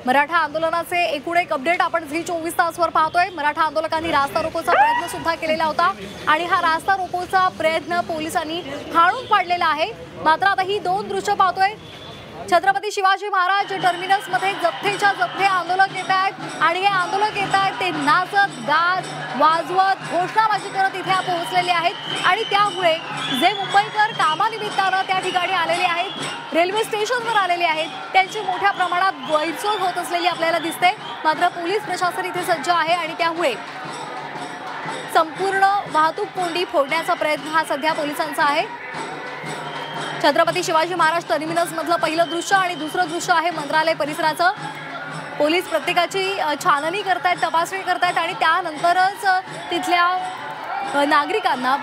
मराठा आंदोलनाचे एकूण एक अपडेट आपण झी 24 तासवर पाहतोय। मराठा आंदोलकांनी रास्ता रोकोचा प्रयत्न सुद्धा केलेला होता आणि हा रास्ता रोकोचा प्रयत्न पोलिसांनी हाणून पाडलेला आहे। मात्र आता ही दोन दृश्य पाहतोय। छत्रपती शिवाजी महाराज टर्मिनस मध्ये जथ्थेच्या जथ्थे आंदोलक येत आहेत आणि हे आंदोलक येत आहेत ते नाचत गात वाजवत घोषणाबाजी करत इथे पोहोचलेले आहेत आणि त्यामुळे जे मुंबईकर कामानिमित्ताने त्या ठिकाणी आलेले आहेत, रेल्वे स्टेशनवर आलेले आहेत, त्यांची मोठ्या प्रमाणात गैरसोय होत असलेली आपल्याला दिसते। मात्र पोलीस प्रशासन इथे सज्ज आहे आणि त्यामुळे संपूर्ण वाहतूक कोंडी फोडण्याचा प्रयत्न हा सध्या पोलिसांचा आहे। छत्रपती शिवाजी महाराज टर्मिनस मधलं पहिलं दृश्य आणि दुसरं दृश्य आहे मंत्रालय परिसराचं। पोलीस प्रत्येकाची छाननी करतायत, तपासणी करतायत आणि त्यानंतरच तिथल्या नागरिकांना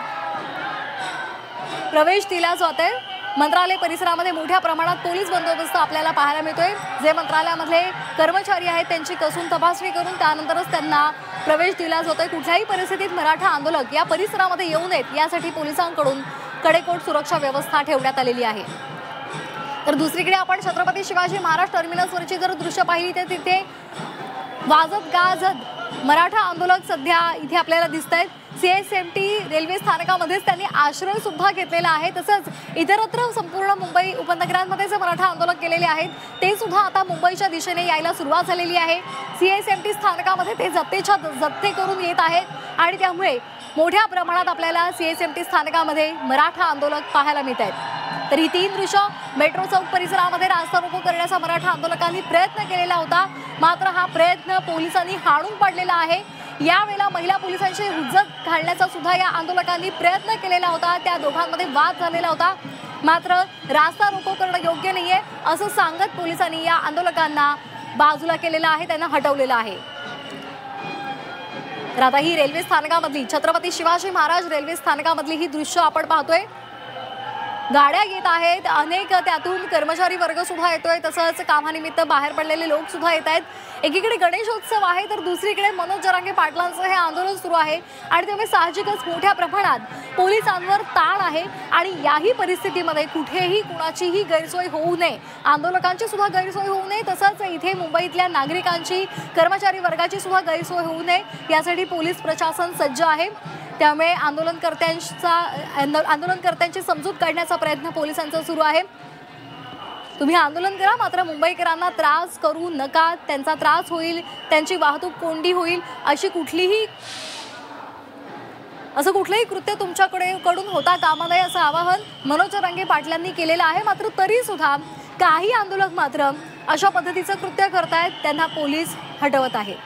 प्रवेश दिला जातोय। मंत्रालय परिसरामध्ये मोठ्या प्रमाणात पोलीस बंदोबस्त आपल्याला पाहायला मिळतोय। जे मंत्रालयामधले कर्मचारी आहेत त्यांची कसून तपासणी करून त्यानंतरच त्यांना प्रवेश दिला जातोय। कुठल्याही परिस्थितीत मराठा आंदोलक या परिसरामध्ये येऊ नयेत यासाठी पोलिसांकडून कडेकोट सुरक्षा व्यवस्था ठेवण्यात आलेली आहे। तर दुसरीकडे आपण छत्रपती शिवाजी महाराज टर्मिनसवरची जर दृश्य पाहिली तर तिथे वाजत गाजत मराठा आंदोलक सध्या इथे आपल्याला दिसतायत। सीएसएमटी रेल्वे स्थानकामध्येच त्यांनी आश्रय सुद्धा घेतलेला आहे। तसंच इतरत्र संपूर्ण मुंबई उपनगरांमध्ये जे मराठा आंदोलक केलेले आहेत ते सुद्धा आता मुंबईच्या दिशेने यायला सुरुवात झालेली आहे। सीएसएमटी स्थानकामध्ये ते जथ्थे करून येत आहेत आणि त्यामुळे मोठ्या प्रमाणात आपल्याला सीएसएमटी स्थानकामध्ये मराठा आंदोलक पाहायला मिळत आहेत। तर ही तीन दृश्य मेट्रो चौक परिसरामध्ये रास्ता रोको करण्याचा मराठा आंदोलकांनी प्रयत्न केलेला होता। मात्र हा प्रयत्न पोलिसांनी हाणून पाडलेला आहे। यावेळेला महिला पोलिसांची हुज्जत घालण्याचा सुद्धा या आंदोलकांनी प्रयत्न केलेला होता। त्या दोघांमध्ये वाद झालेला होता। मात्र रास्ता रोको करणं योग्य नाहीये असं सांगत पोलिसांनी या आंदोलकांना बाजूला केलेलं आहे, त्यांना हटवलेलं आहे। तर आता ही रेल्वे स्थानकामधली छत्रपती शिवाजी महाराज रेल्वे स्थानकामधली ही दृश्य आपण पाहतोय। गाड्या येत आहेत, अनेक त्यातून कर्मचारी वर्ग सुद्धा येतोय, तसंच कामानिमित्त बाहेर पडलेले लोक सुद्धा येत आहेत। एकीकडे गणेशोत्सव आहे तर दुसरीकडे मनोज जरांगे पाटलांचं हे आंदोलन सुरू आहे आणि त्यामुळे साहजिकच मोठ्या प्रमाणात पोलिसांवर ताण आहे आणि याही परिस्थितीमध्ये कुठेही कुणाचीही गैरसोय होऊ नये, आंदोलकांची सुद्धा गैरसोय होऊ नये, तसंच इथे मुंबईतल्या नागरिकांची कर्मचारी वर्गाची सुद्धा गैरसोय होऊ नये यासाठी पोलीस प्रशासन सज्ज आहे। त्यामुळे आंदोलनकर्त्यांची समजूत काढण्याचा प्रयत्न पोलिसांचा सुरू आहे। तुम्ही आंदोलन करा मात्र मुंबईकरांना त्रास करू नका, त्यांचा त्रास होईल, त्यांची वाहतूक कोंडी होईल असं कुठलंही कृत्य तुमच्याकडून होता कामा नये असं आवाहन मनोज जरांगे पाटलांनी केलेलं आहे। मात्र तरी सुद्धा काही आंदोलक मात्र अशा पद्धतीचं कृत्य करतायत, त्यांना पोलीस हटवत आहेत।